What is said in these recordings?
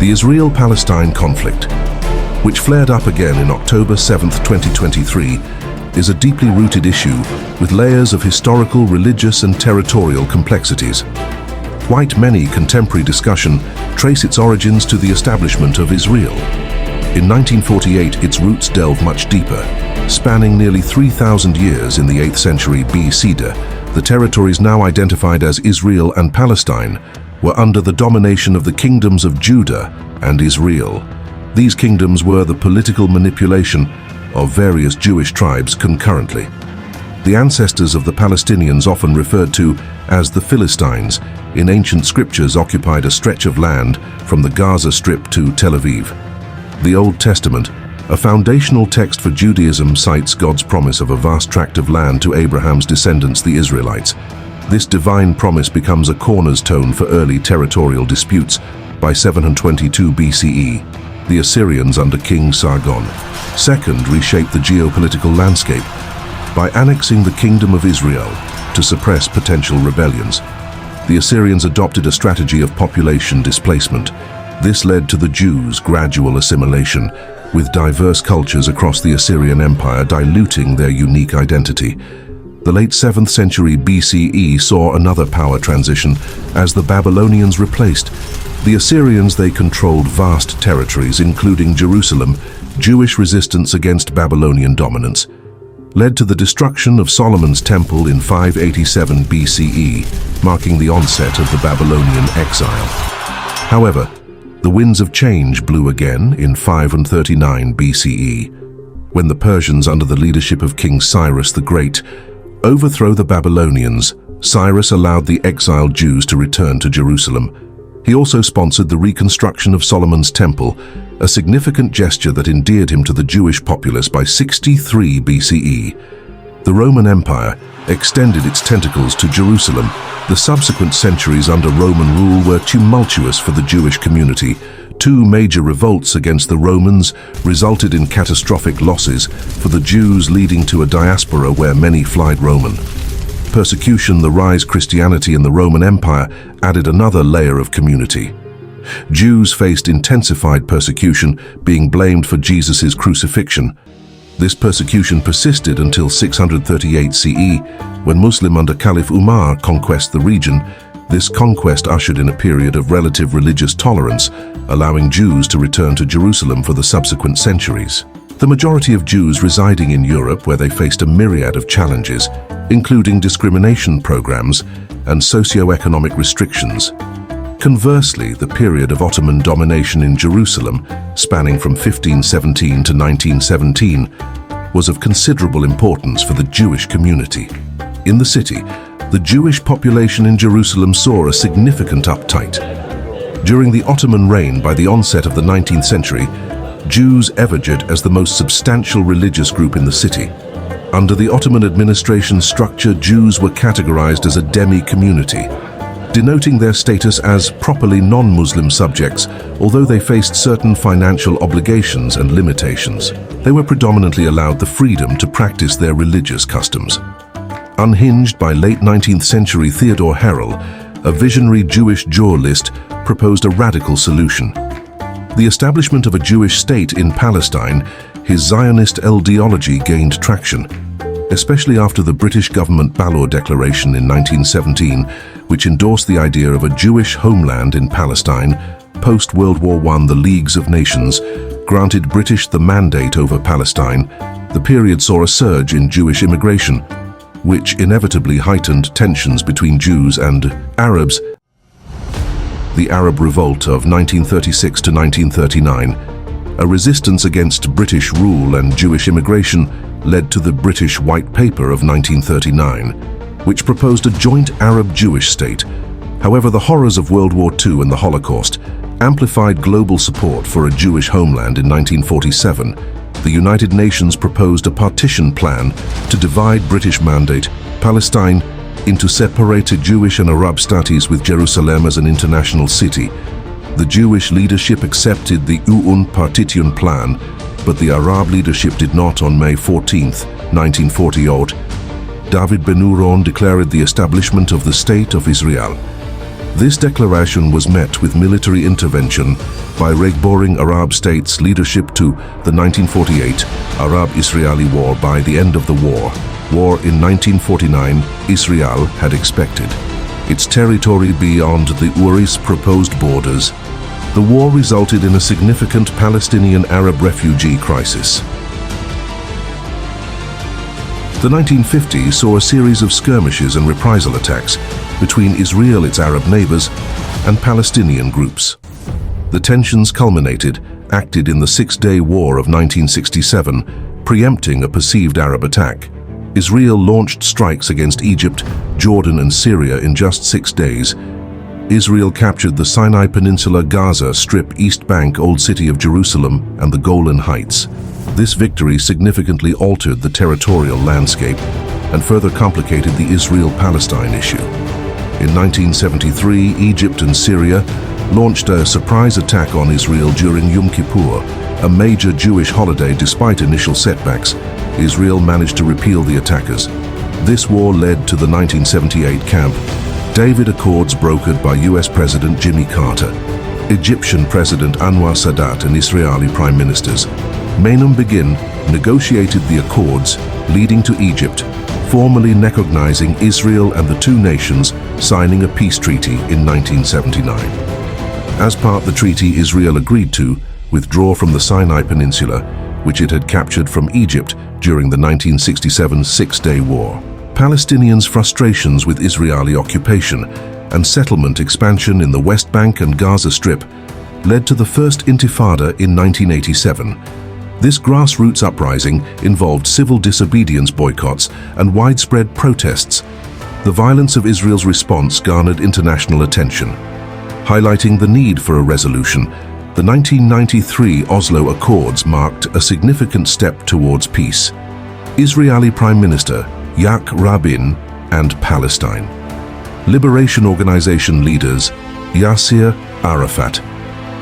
The Israel-Palestine conflict, which flared up again in October 7, 2023, is a deeply rooted issue with layers of historical, religious and territorial complexities. Quite many contemporary discussion trace its origins to the establishment of Israel. In 1948, its roots delve much deeper. Spanning nearly 3,000 years in the 8th century BC, the territories now identified as Israel and Palestine were under the domination of the kingdoms of Judah and Israel. These kingdoms were the political manipulation of various Jewish tribes concurrently. The ancestors of the Palestinians, often referred to as the Philistines, in ancient scriptures occupied a stretch of land from the Gaza Strip to Tel Aviv. The Old Testament, a foundational text for Judaism, cites God's promise of a vast tract of land to Abraham's descendants, the Israelites. This divine promise becomes a cornerstone for early territorial disputes. By 722 BCE, the Assyrians under King Sargon II reshaped the geopolitical landscape by annexing the Kingdom of Israel to suppress potential rebellions. The Assyrians adopted a strategy of population displacement. This led to the Jews' gradual assimilation, with diverse cultures across the Assyrian Empire diluting their unique identity. The late 7th century BCE saw another power transition as the Babylonians replaced the Assyrians. They controlled vast territories, including Jerusalem. Jewish resistance against Babylonian dominance led to the destruction of Solomon's temple in 587 BCE, marking the onset of the Babylonian exile. However, the winds of change blew again in 539 BCE, when the Persians, under the leadership of King Cyrus the Great, overthrew the Babylonians. Cyrus allowed the exiled Jews to return to Jerusalem. He also sponsored the reconstruction of Solomon's temple, a significant gesture that endeared him to the Jewish populace. By 63 BCE, the Roman Empire extended its tentacles to Jerusalem. The subsequent centuries under Roman rule were tumultuous for the Jewish community. Two major revolts against the Romans resulted in catastrophic losses for the Jews, leading to a diaspora where many fled Roman persecution. The rise of Christianity in the Roman Empire added another layer of community. Jews faced intensified persecution, being blamed for Jesus' crucifixion. This persecution persisted until 638 CE, when Muslim under Caliph Umar conquered the region. This conquest ushered in a period of relative religious tolerance, allowing Jews to return to Jerusalem for the subsequent centuries. The majority of Jews residing in Europe, where they faced a myriad of challenges, including discrimination programs and socio-economic restrictions. Conversely, the period of Ottoman domination in Jerusalem, spanning from 1517 to 1917, was of considerable importance for the Jewish community. In the city, the Jewish population in Jerusalem saw a significant uptight. During the Ottoman reign, by the onset of the 19th century, Jews emerged as the most substantial religious group in the city. Under the Ottoman administration structure, Jews were categorized as a demi-community, denoting their status as properly non-Muslim subjects. Although they faced certain financial obligations and limitations, they were predominantly allowed the freedom to practice their religious customs. Unhinged by late 19th century Theodore Herrell, a visionary Jewish jurist, proposed a radical solution: the establishment of a Jewish state in Palestine. His Zionist ideology gained traction, especially after the British government Balfour Declaration in 1917, which endorsed the idea of a Jewish homeland in Palestine. Post-World War I, the Leagues of Nations granted British the mandate over Palestine. The period saw a surge in Jewish immigration, which inevitably heightened tensions between Jews and Arabs. The Arab Revolt of 1936 to 1939, a resistance against British rule and Jewish immigration, led to the British White Paper of 1939, which proposed a joint Arab-Jewish state. However, the horrors of World War II and the Holocaust amplified global support for a Jewish homeland. In 1947, the United Nations proposed a partition plan to divide British Mandate Palestine into separated Jewish and Arab states, with Jerusalem as an international city. The Jewish leadership accepted the UN partition plan, but the Arab leadership did not. On May 14, 1948, David Ben-Gurion declared the establishment of the State of Israel. This declaration was met with military intervention by Boring Arab states' leadership to the 1948 Arab-Israeli War. By the end of the war in 1949, Israel had expected its territory beyond the URI's proposed borders. The war resulted in a significant Palestinian Arab refugee crisis. The 1950s saw a series of skirmishes and reprisal attacks between Israel, its Arab neighbors, and Palestinian groups. The tensions culminated, acted in the Six-Day War of 1967, preempting a perceived Arab attack. Israel launched strikes against Egypt, Jordan, and Syria in just 6 days. Israel captured the Sinai Peninsula, Gaza Strip, East Bank, Old City of Jerusalem, and the Golan Heights. This victory significantly altered the territorial landscape and further complicated the Israel-Palestine issue. In 1973, Egypt and Syria launched a surprise attack on Israel during Yom Kippur, a major Jewish holiday. Despite initial setbacks, Israel managed to repel the attackers. This war led to the 1978 Camp David Accords brokered by US President Jimmy Carter, Egyptian President Anwar Sadat, and Israeli Prime Ministers Menahem Begin negotiated the accords, leading to Egypt formally recognizing Israel and the two nations signing a peace treaty in 1979. As part of the treaty, Israel agreed to withdraw from the Sinai Peninsula, which it had captured from Egypt during the 1967 Six-Day War. Palestinians' frustrations with Israeli occupation and settlement expansion in the West Bank and Gaza Strip led to the First Intifada in 1987. This grassroots uprising involved civil disobedience boycotts and widespread protests. The violence of Israel's response garnered international attention. Highlighting the need for a resolution, the 1993 Oslo Accords marked a significant step towards peace. Israeli Prime Minister Yitzhak Rabin and Palestine Liberation Organization leaders Yasser Arafat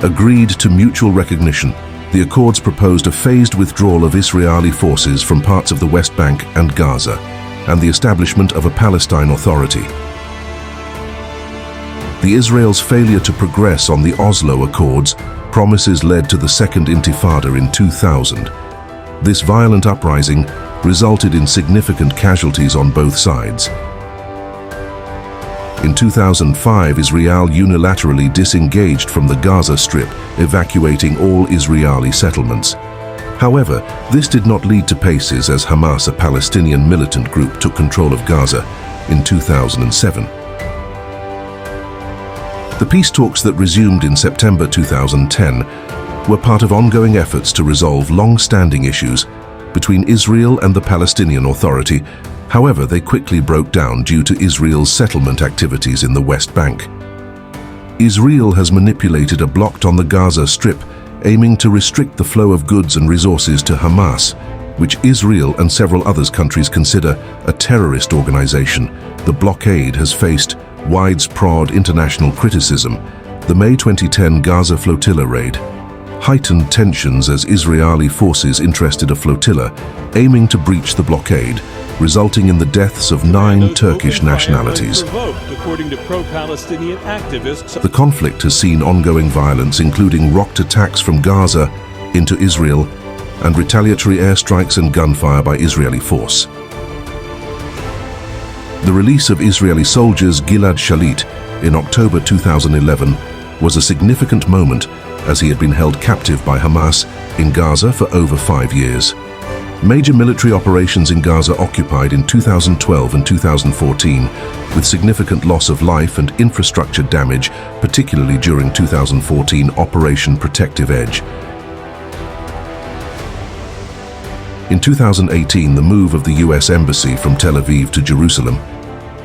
agreed to mutual recognition. The accords proposed a phased withdrawal of Israeli forces from parts of the West Bank and Gaza, and the establishment of a Palestine Authority. The Israel's failure to progress on the Oslo Accords promises led to the Second Intifada in 2000. This violent uprising resulted in significant casualties on both sides. In 2005, Israel unilaterally disengaged from the Gaza Strip, evacuating all Israeli settlements. However, this did not lead to paces as Hamas, a Palestinian militant group, took control of Gaza in 2007. The peace talks that resumed in September 2010 were part of ongoing efforts to resolve long-standing issues between Israel and the Palestinian Authority. However, they quickly broke down due to Israel's settlement activities in the West Bank. Israel has manipulated a blockade on the Gaza Strip, aiming to restrict the flow of goods and resources to Hamas, which Israel and several other countries consider a terrorist organization. The blockade has faced widespread international criticism. The May 2010 Gaza flotilla raid heightened tensions as Israeli forces interested a flotilla aiming to breach the blockade, resulting in the deaths of 9 Turkish nationalities. According to pro-Palestinian activists, the conflict has seen ongoing violence, including rocket attacks from Gaza into Israel and retaliatory airstrikes and gunfire by Israeli force. The release of Israeli soldiers Gilad Shalit in October 2011 was a significant moment, as he had been held captive by Hamas in Gaza for over 5 years. Major military operations in Gaza occupied in 2012 and 2014, with significant loss of life and infrastructure damage, particularly during 2014 Operation Protective Edge. In 2018, the move of the US Embassy from Tel Aviv to Jerusalem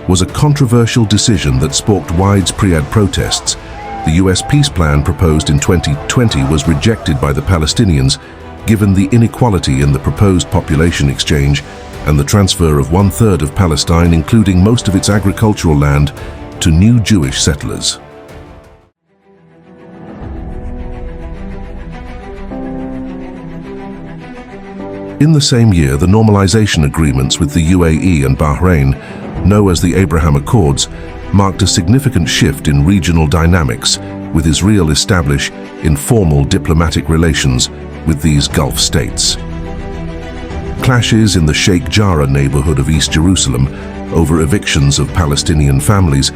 was a controversial decision that sparked widespread protests. The US peace plan proposed in 2020 was rejected by the Palestinians, given the inequality in the proposed population exchange and the transfer of 1/3 of Palestine, including most of its agricultural land, to new Jewish settlers. In the same year, the normalization agreements with the UAE and Bahrain known as the Abraham Accords, marked a significant shift in regional dynamics, with Israel established informal diplomatic relations with these Gulf states. Clashes in the Sheikh Jarrah neighborhood of East Jerusalem over evictions of Palestinian families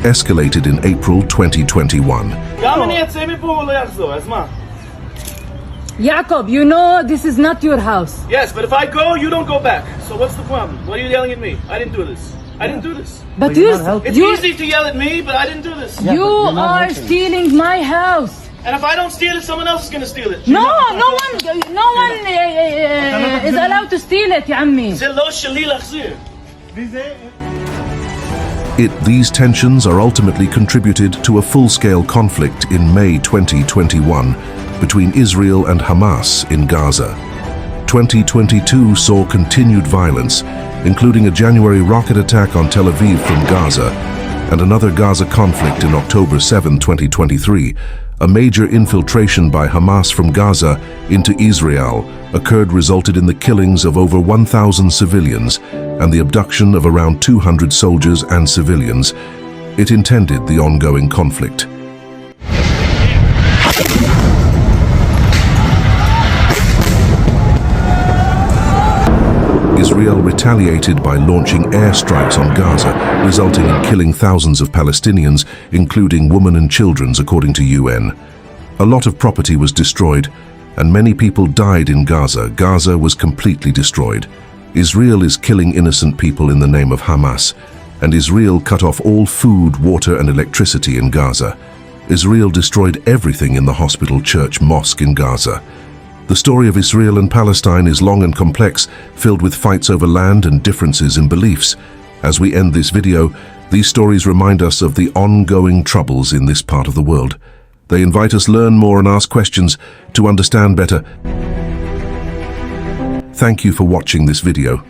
escalated in April 2021. Jacob, you know this is not your house. Yes, but if I go, you don't go back. So what's the problem? What are you yelling at me? I didn't do this. I didn't do this. But It's easy to yell at me, but I didn't do this. you are stealing my house. And if I don't steal it, someone else is going to steal it. No one is allowed to steal it, يا عمي. זה לא שלי להחזיר. These tensions are ultimately contributed to a full-scale conflict in May 2021 between Israel and Hamas in Gaza. 2022 saw continued violence, including a January rocket attack on Tel Aviv from Gaza and another Gaza conflict in October 7, 2023. A major infiltration by Hamas from Gaza into Israel occurred, resulted in the killings of over 1,000 civilians and the abduction of around 200 soldiers and civilians. It intended the ongoing conflict. Israel retaliated by launching airstrikes on Gaza, resulting in killing thousands of Palestinians, including women and children, according to UN. A lot of property was destroyed, and many people died in Gaza. Gaza was completely destroyed. Israel is killing innocent people in the name of Hamas, and Israel cut off all food, water, and electricity in Gaza. Israel destroyed everything in the hospital, church, mosque in Gaza. The story of Israel and Palestine is long and complex, filled with fights over land and differences in beliefs. As we end this video, these stories remind us of the ongoing troubles in this part of the world. They invite us to learn more and ask questions to understand better. Thank you for watching this video.